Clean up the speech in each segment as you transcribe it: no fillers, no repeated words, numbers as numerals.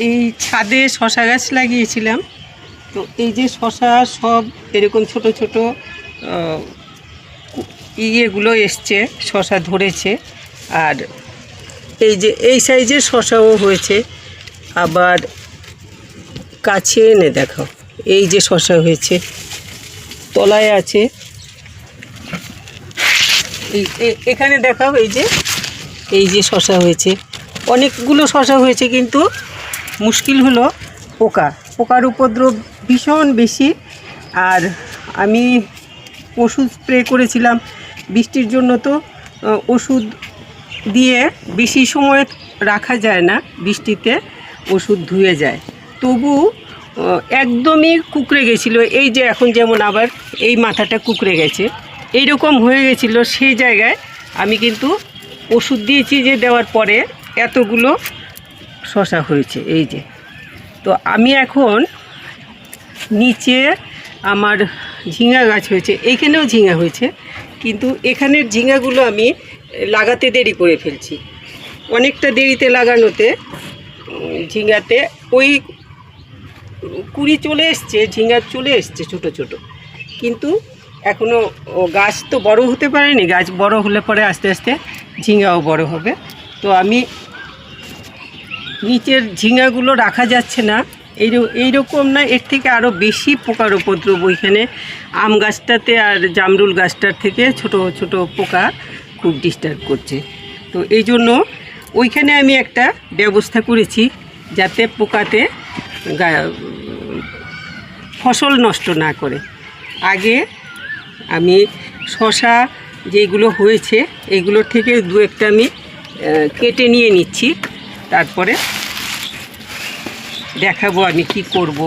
এই ছাদে শশা গাছ লাগিয়েছিলাম। তো এই যে শশা সব এরকম ছোট ছোট ইয়েগুলো এসছে, শশা ধরেছে। আর এই যে এই সাইজের শশাও হয়েছে। আবার কাছে এনে দেখো, এই যে শশা হয়েছে, তলায় আছে। এখানে দেখাও, এই যে শশা হয়েছে, অনেকগুলো শশা হয়েছে। কিন্তু মুশকিল হলো পোকার উপদ্রব ভীষণ বেশি। আর আমি ওষুধ স্প্রে করেছিলাম বৃষ্টির জন্য। তো ওষুধ দিয়ে বেশি সময় রাখা যায় না, বৃষ্টিতে ওষুধ ধুয়ে যায়। তবু একদমই কুঁকড়ে গেছিলো। এই যে এখন যেমন আবার এই মাথাটা কুঁকড়ে গেছে, এইরকম হয়ে গেছিলো। সেই জায়গায় আমি কিন্তু ওষুধ দিয়েছি, যে দেওয়ার পরে এতগুলো শশা হয়েছে। এই যে, তো আমি এখন নিচে আমার ঝিঙা গাছ হয়েছে, এইখানেও ঝিঙা হয়েছে। কিন্তু এখানের ঝিঙাগুলো আমি লাগাতে দেরি করে ফেলছি। অনেকটা দেরিতে লাগানোতে ঝিঙাতে ওই কুড়ি চলে এসছে, ঝিঙা চলে এসছে ছোট ছোট। কিন্তু এখনও গাছ তো বড় হতে পারেনি। গাছ বড় হলে পরে আস্তে আস্তে ঝিঙাও বড় হবে। তো আমি নিচের ঝিঙাগুলো রাখা যাচ্ছে না, এইরকম না, এর থেকে আরও বেশি পোকার উপদ্রব ওইখানে। আম গাছটাতে আর জামরুল গাছটার থেকে ছোট ছোট পোকা খুব ডিস্টার্ব করছে। তো এই জন্য ওইখানে আমি একটা ব্যবস্থা করেছি, যাতে পোকাতে ফসল নষ্ট না করে। আগে আমি শশা যেগুলো হয়েছে এইগুলোর থেকে দু একটা আমি কেটে নিয়ে নিচ্ছি, তারপরে দেখাবো আমি কি করব।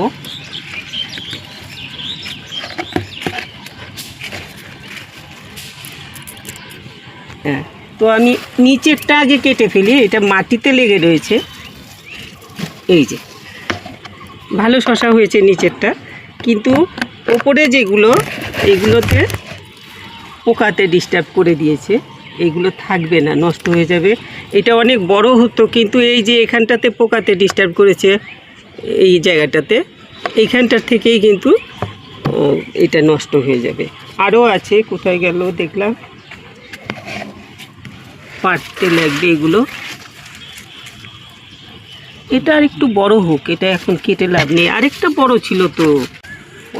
হ্যাঁ, তো আমি নিচেরটা আগে কেটে ফেলি, এটা মাটিতে লেগে রয়েছে। এই যে ভালো শশা হয়েছে নিচেরটা, কিন্তু ওপরে যেগুলো, এইগুলোতে পোকাতে ডিস্টার্ব করে দিয়েছে। এইগুলো থাকবে না, নষ্ট হয়ে যাবে। এটা অনেক বড় হতো, কিন্তু এই যে এখানটাতে পোকাতে ডিস্টার্ব করেছে, এই জায়গাটাতে, এইখানটার থেকেই কিন্তু এটা নষ্ট হয়ে যাবে। আরও আছে, কোথায় গেল দেখলাম, পাড়তে লাগবে এগুলো। এটা আর একটু বড় হোক, এটা এখন কেটে লাভ নেই। আরেকটা বড় ছিল তো,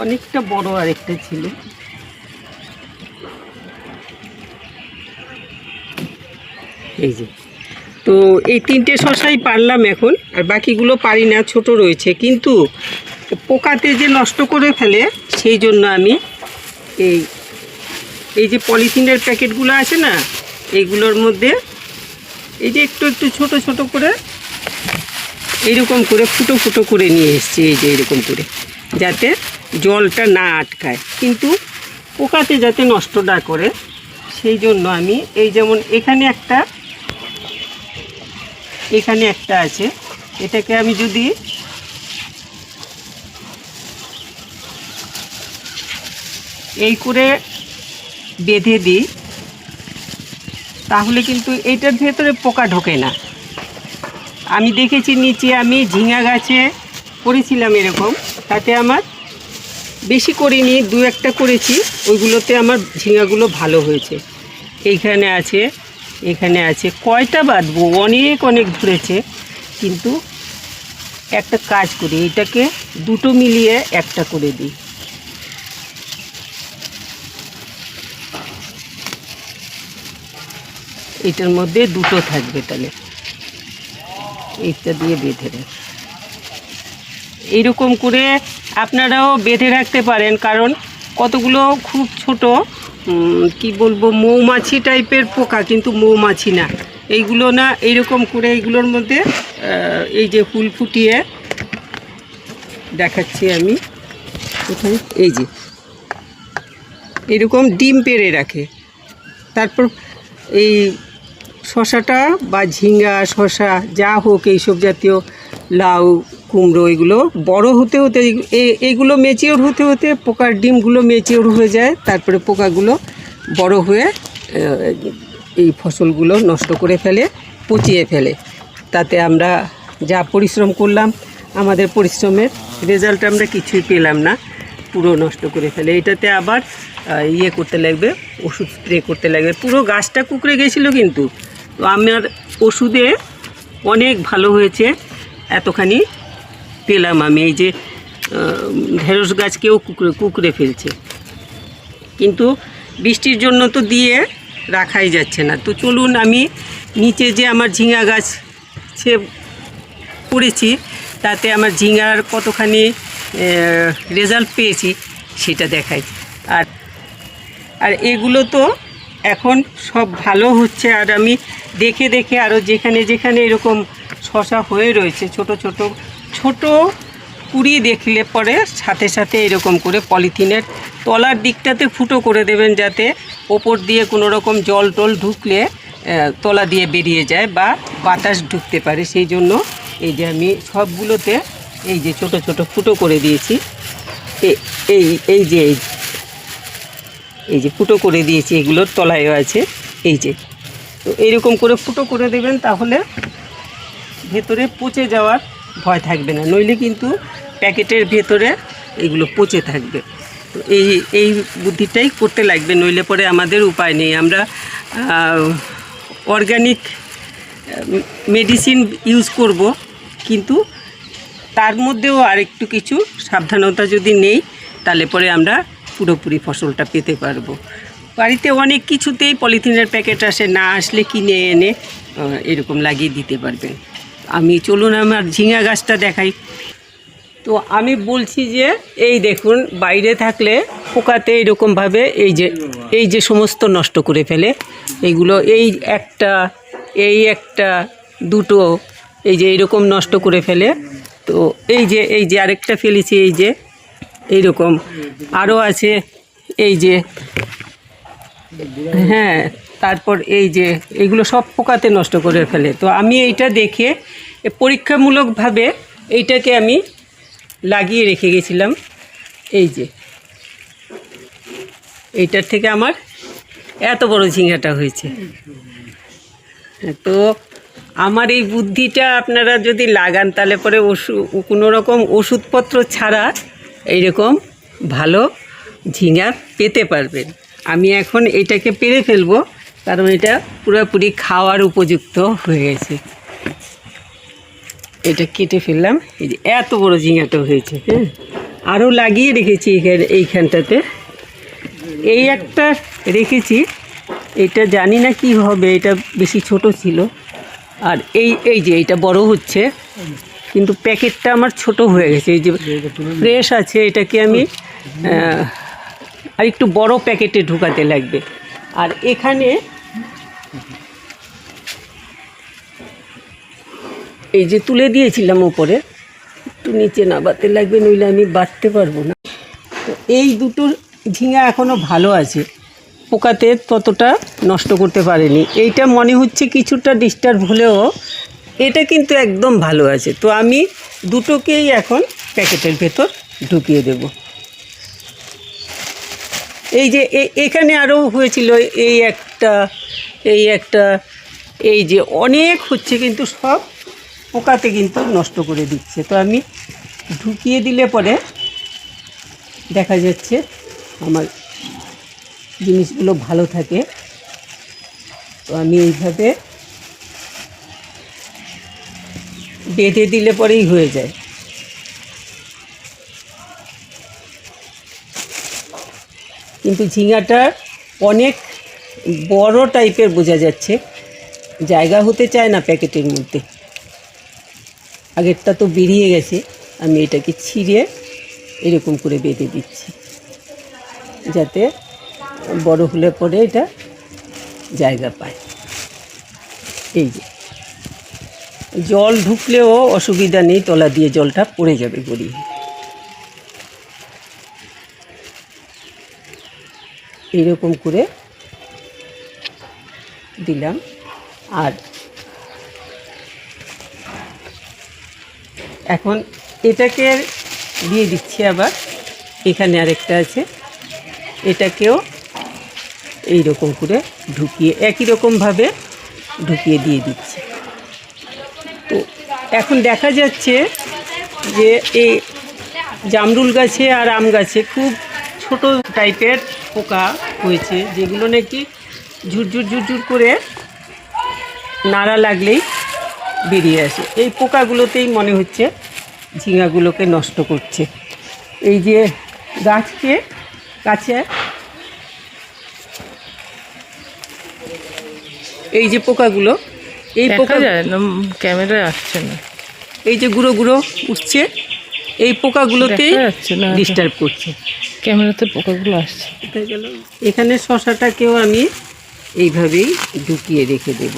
অনেকটা বড় আরেকটা ছিল। এই যে, তো এই তিনটে শশাই পারলাম এখন, আর বাকিগুলো পারি না, ছোট রয়েছে। কিন্তু পোকাতে যে নষ্ট করে ফেলে, সেই জন্য আমি এই যে পলিথিনের প্যাকেটগুলো আছে না, এইগুলোর মধ্যে এই যে একটু একটু ছোট ছোট করে এইরকম করে ফুটো ফুটো করে নিয়ে এসছি। এই যে এরকম করে, যাতে জলটা না আটকায়, কিন্তু পোকাতে যাতে নষ্ট না করে, সেই জন্য আমি এই যেমন এখানে একটা আছে, এটাকে আমি যদি এই করে বেঁধে দিই, তাহলে কিন্তু এইটার ভেতরে পোকা ঢোকে না। আমি দেখেছি নিচে আমি ঝিঙা গাছে করেছিলাম এরকম, তাতে আমার বেশি করিনি, দু একটা করেছি, ওইগুলোতে আমার ঝিঙাগুলো ভালো হয়েছে। এইখানে আছে, এখানে আছে, কয়টা বাঁধবো, অনেক অনেক ধরেছে। কিন্তু একটা কাজ করি, এটাকে দুটো মিলিয়ে একটা করে দিই। এটার মধ্যে দুটো থাকবে, তাহলে এইটা দিয়ে বেঁধে দেয়। এইরকম করে আপনারাও বেঁধে রাখতে পারেন, কারণ কতগুলো খুব ছোট, কি বলবো, মৌমাছি টাইপের পোকা, কিন্তু মৌমাছি না এইগুলো না। এইরকম করে এইগুলোর মধ্যে এই যে ফুল ফুটিয়ে দেখাচ্ছি আমি কোথায়, এই যে এরকম ডিম পেড়ে রাখে। তারপর এই শশাটা বা ঝিঙ্গা, শশা যা হোক, এইসব জাতীয় লাউ, কুমড়ো, এগুলো বড় হতে হতে, এইগুলো ম্যাচিওর হতে হতে পোকার ডিমগুলো ম্যাচিওর হয়ে যায়। তারপরে পোকাগুলো বড় হয়ে এই ফসলগুলো নষ্ট করে ফেলে, পচিয়ে ফেলে। তাতে আমরা যা পরিশ্রম করলাম আমাদের পরিশ্রমের রেজাল্ট আমরা কিছুই পেলাম না, পুরো নষ্ট করে ফেলে। এটাতে আবার ইয়ে করতে লাগবে, ওষুধ স্প্রে করতে লাগবে। পুরো গাছটা কুকড়ে গেছিলো, কিন্তু তো আমার ওষুধে অনেক ভালো হয়েছে, এতখানি পেলাম আমি। এই যে ঢেঁড়স গাছকেও কুকড়ে ফেলছে, কিন্তু বৃষ্টির জন্য তো দিয়ে রাখাই যাচ্ছে না। তো চলুন আমি নিচে যে আমার ঝিঙা গাছ সে করেছি, তাতে আমার ঝিঙার কতখানি রেজাল্ট পেয়েছি সেটা দেখাই। আর এগুলো তো এখন সব ভালো হচ্ছে। আর আমি দেখে দেখে আরও যেখানে যেখানে এরকম শশা হয়ে রয়েছে ছোট ছোট ছোট কুড়ি দেখলে পরে সাথে সাথে এরকম করে পলিথিনের তলার দিকটাতে ফুটো করে দেবেন, যাতে ওপর দিয়ে কোনো রকম জল টল ঢুকলে তলা দিয়ে বেরিয়ে যায় বা বাতাস ঢুকতে পারে। সেই জন্য এই যে আমি সবগুলোতে এই যে ছোট ছোট ফুটো করে দিয়েছি। এই যে ফুটো করে দিয়েছি, এগুলোর তলায়ও আছে। এই যে, তো এইরকম করে ফুটো করে দেবেন, তাহলে ভেতরে পচে যাওয়ার ভয় থাকবে না, নইলে কিন্তু প্যাকেটের ভেতরে এগুলো পচে থাকবে। তো এই বুদ্ধিটাই করতে লাগবে, নইলে পরে আমাদের উপায় নেই। আমরা অর্গানিক মেডিসিন ইউজ করব, কিন্তু তার মধ্যেও আরেকটু কিছু সাবধানতা যদি নেই, তাহলে পরে আমরা পুরোপুরি ফসলটা পেতে পারবো। বাড়িতে অনেক কিছুতেই পলিথিনের প্যাকেট আসে, না আসলে কিনে এনে এরকম লাগিয়ে দিতে পারবেন। আমি চলুন আমার ঝিঙা গাছটা দেখাই। তো আমি বলছি যে এই দেখুন, বাইরে থাকলে পোকাতে এরকমভাবে এই যে সমস্ত নষ্ট করে ফেলে এইগুলো। এই একটা দুটো এই যে এইরকম নষ্ট করে ফেলে। তো এই যে আরেকটা ফেলেছি, এই যে এইরকম আরও আছে, এই যে, হ্যাঁ, তারপর এই যে এইগুলো সব পোকাতে নষ্ট করে ফেলে। তো আমি এইটা দেখে পরীক্ষামূলকভাবে এইটাকে আমি লাগিয়ে রেখে গেছিলাম। এই যে এইটার থেকে আমার এত বড় ঝিঙাটা হয়েছে। তো আমার এই বুদ্ধিটা আপনারা যদি লাগান, তাহলে পরে কোনো রকম ওষুধপত্র ছাড়া এইরকম ভালো ঝিঙা পেতে পারবেন। আমি এখন এটাকে পেরে ফেলবো, কারণ এটা পুরোপুরি খাওয়ার উপযুক্ত হয়ে গেছে। এটা কেটে ফেললাম। এই যে এত বড় ঝিঙাটা হয়েছে। হ্যাঁ, আরও লাগিয়ে রেখেছি এইখানটাতে। এই একটা রেখেছি, এটা জানি না কি হবে, এটা বেশি ছোট ছিল। আর এই যে এইটা বড় হচ্ছে, কিন্তু প্যাকেটটা আমার ছোট হয়ে গেছে। এই যে ফ্রেশ আছে, এটাকে আমি আর একটু বড় প্যাকেটে ঢুকাতে লাগবে। আর এখানে এই যে তুলে দিয়েছিলাম উপরে, একটু নিচে নামাতে লাগবে, নইলে আমি বাড়তে পারবো না। তো এই দুটো ঝিঙা এখনও ভালো আছে, পোকাতে ততটা নষ্ট করতে পারেনি। এইটা মনে হচ্ছে কিছুটা ডিস্টার্ব হলেও এটা কিন্তু একদম ভালো আছে। তো আমি দুটোকেই এখন প্যাকেটের ভেতর ঢুকিয়ে দেব। এই যে এখানে আরও হয়েছিল, এই একটা এই যে অনেক হচ্ছে, কিন্তু সব পোকাতে কিন্তু নষ্ট করে দিচ্ছে। তো আমি ঢুকিয়ে দিলে পরে দেখা যাচ্ছে আমার জিনিসগুলো ভালো থাকে। তো আমি এইভাবে বেঁধে দিলে পরেই হয়ে যায়। কিন্তু ঝিঙাটা অনেক বড় টাইপের বোঝা যাচ্ছে, জায়গা হতে চায় না প্যাকেটের মধ্যে। আগেরটা তো বেরিয়ে গেছে, আমি এটাকে ছিঁড়ে এরকম করে বেঁধে দিচ্ছি, যাতে বড় হলে পরে এটা জায়গা পায়। এই যে জল ঢুকলেও অসুবিধা নেই, তলা দিয়ে জলটা পড়ে যাবে গড়িয়ে। এইরকম করে দিলাম। আর এখন এটাকে দিয়ে দিচ্ছি আবার। এখানে আরেকটা আছে, এটাকেও এই রকম করে ঢুকিয়ে একই রকমভাবে ঢুকিয়ে দিয়ে দিচ্ছি। তো এখন দেখা যাচ্ছে যে এই জামরুল গাছে আর আম গাছে খুব ছোট টাইপের পোকা হয়েছে, যেগুলো নাকি ঝুরঝুর ঝুরঝুর করে নাড়া লাগলেই বেরিয়ে আসে। এই পোকাগুলোতেই মনে হচ্ছে ঝিঙাগুলোকে নষ্ট করছে। এই যে গাছে এই যে পোকাগুলো, এই পোকা ক্যামেরায় আসছে না, এই যে গুঁড়ো গুঁড়ো উঠছে, এই পোকাগুলোতেই ডিস্টার্ব করছে। ক্যামেরাতে পোকাগুলো আসছে। এখানে শশাটাকেও আমি এইভাবেই ঢুকিয়ে রেখে দেব।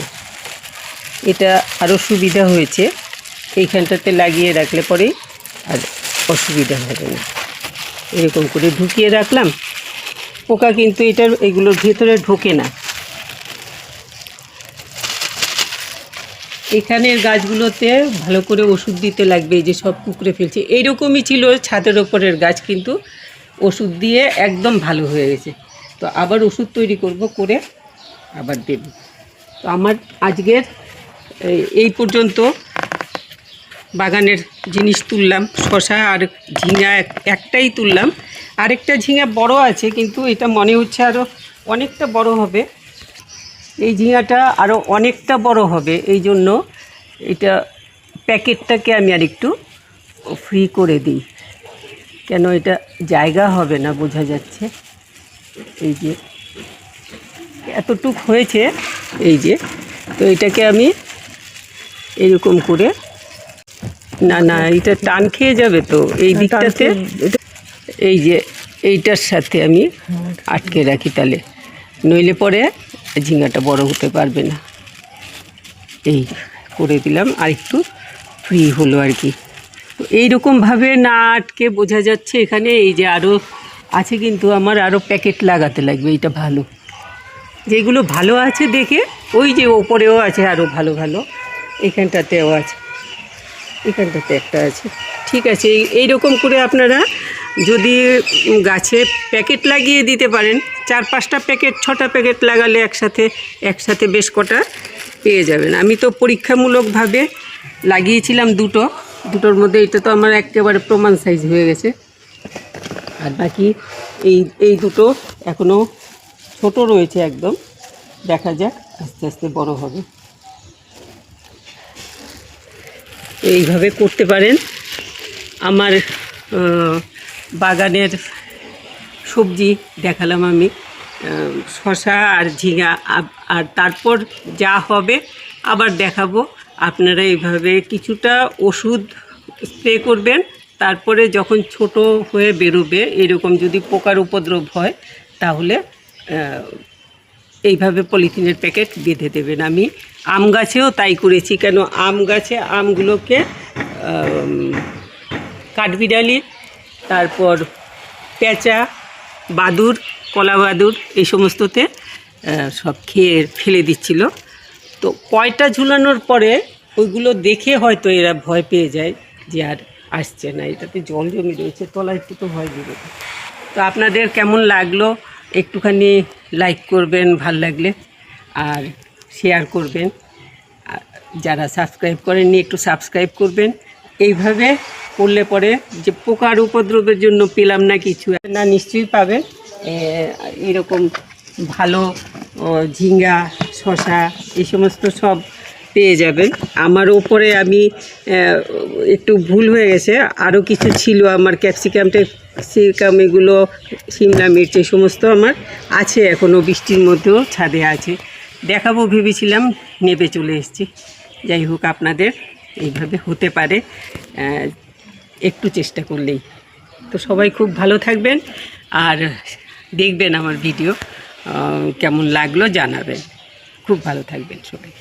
এটা আরও সুবিধা হয়েছে, এইখানটাতে লাগিয়ে রাখলে পরেই আর অসুবিধা হবে না। এরকম করে ঢুকিয়ে রাখলাম, পোকা কিন্তু এগুলোর ভেতরে ঢোকে না। এখানের গাছগুলোতে ভালো করে ওষুধ দিতে লাগবে, এই যে সব কুকড়ে ফেলছে। এইরকমই ছিল ছাদের ওপরের গাছ, কিন্তু ওষুধ দিয়ে একদম ভালো হয়ে গেছে। তো আবার ওষুধ তৈরি করে আবার দেব। তো আমার আজকের এই পর্যন্ত বাগানের জিনিস তুললাম। শশা আর ঝিঙা একটাই তুললাম, আরেকটা ঝিঙা বড় আছে, কিন্তু এটা মনে হচ্ছে আরও অনেকটা বড় হবে। এই ঝিঙাটা আরও অনেকটা বড় হবে, এই জন্য এটা প্যাকেটটাকে আমি আর একটু ফ্রি করে দিই, কেন এটা জায়গা হবে না, বোঝা যাচ্ছে। এই যে এতটুক হয়েছে, এই যে, তো এটাকে আমি এরকম করে, না এটা টান খেয়ে যাবে, তো এই দিকটাতে এই যে এইটার সাথে আমি আটকে রাখি, তাহলে নইলে পরে ঝিঙাটা বড় হতে পারবে না। এই করে দিলাম, আর একটু ফ্রি হলো আর কি। তো এইরকমভাবে না আটকে, বোঝা যাচ্ছে এখানে এই যে আরও আছে, কিন্তু আমার আরও প্যাকেট লাগাতে লাগবে। এটা ভালো, যেগুলো ভালো আছে দেখে, ওই যে ওপরেও আছে আরও ভালো ভালো, এখানটাতেও আছে, এখানটাতে একটা আছে। ঠিক আছে, এইরকম করে আপনারা যদি গাছে প্যাকেট লাগিয়ে দিতে পারেন, 4-5টা প্যাকেট 6টা প্যাকেট লাগালে একসাথে বেশ কটা পেয়ে যাবেন। আমি তো পরীক্ষামূলকভাবে লাগিয়েছিলাম দুটোর মধ্যে এটা তো আমার একেবারে প্রমাণ সাইজ হয়ে গেছে। আর বাকি এই দুটো এখনও ছোট রয়েছে একদম, দেখা যাক, আস্তে আস্তে বড় হবে। এইভাবে করতে পারেন। আমার বাগানের সবজি দেখালাম আমি, শশা আর ঝিঙা, আর তারপর যা হবে আবার দেখাবো। আপনারা এইভাবে কিছুটা ওষুধ স্প্রে করবেন, তারপরে যখন ছোট হয়ে বেরোবে, এরকম যদি পোকার উপদ্রব হয়, তাহলে এইভাবে পলিথিনের প্যাকেট বেঁধে দেবেন। আমি আম গাছেও তাই করেছি, কেন আম গাছে আমগুলোকে কাঠবিড়ালি, তারপর পেঁচা, বাদুর, কলা বাদুর, এই সমস্ততে সব খেয়ে ফেলে দিচ্ছিল। তো কয়টা ঝুলানোর পরে ওইগুলো দেখে হয়তো এরা ভয় পেয়ে যায় যে আর আসছে না, এটাতে জল জমে রয়েছে তলায়, একটু তো ভয় দেবে। তো আপনাদের কেমন লাগলো একটুখানি লাইক করবেন ভাল লাগলে, আর শেয়ার করবেন। যারা সাবস্ক্রাইব করেননি একটু সাবস্ক্রাইব করবেন। এইভাবে করলে পরে যে পোকার উপদ্রবের জন্য পেলাম না কিছু, না নিশ্চয়ই পাবেন। এরকম ভালো ঝিঙ্গা, শশা, এই সমস্ত সব পেয়ে যাবেন। আমার ওপরে আমি একটু ভুল হয়ে গেছে, আরও কিছু ছিল আমার, ক্যাপসিকাম, এগুলো, সিমলা মির্চ, এই সমস্ত আমার আছে এখনও, বৃষ্টির মধ্যেও ছাদে আছে। দেখাবো ভেবেছিলাম, নেবে চলে এসেছি। যাই হোক, আপনাদের এইভাবে হতে পারে একটু চেষ্টা করলেই। তো সবাই খুব ভালো থাকবেন, আর দেখবেন আমার ভিডিও, কেমন লাগলো জানাবেন। খুব ভালো থাকবেন সবাই।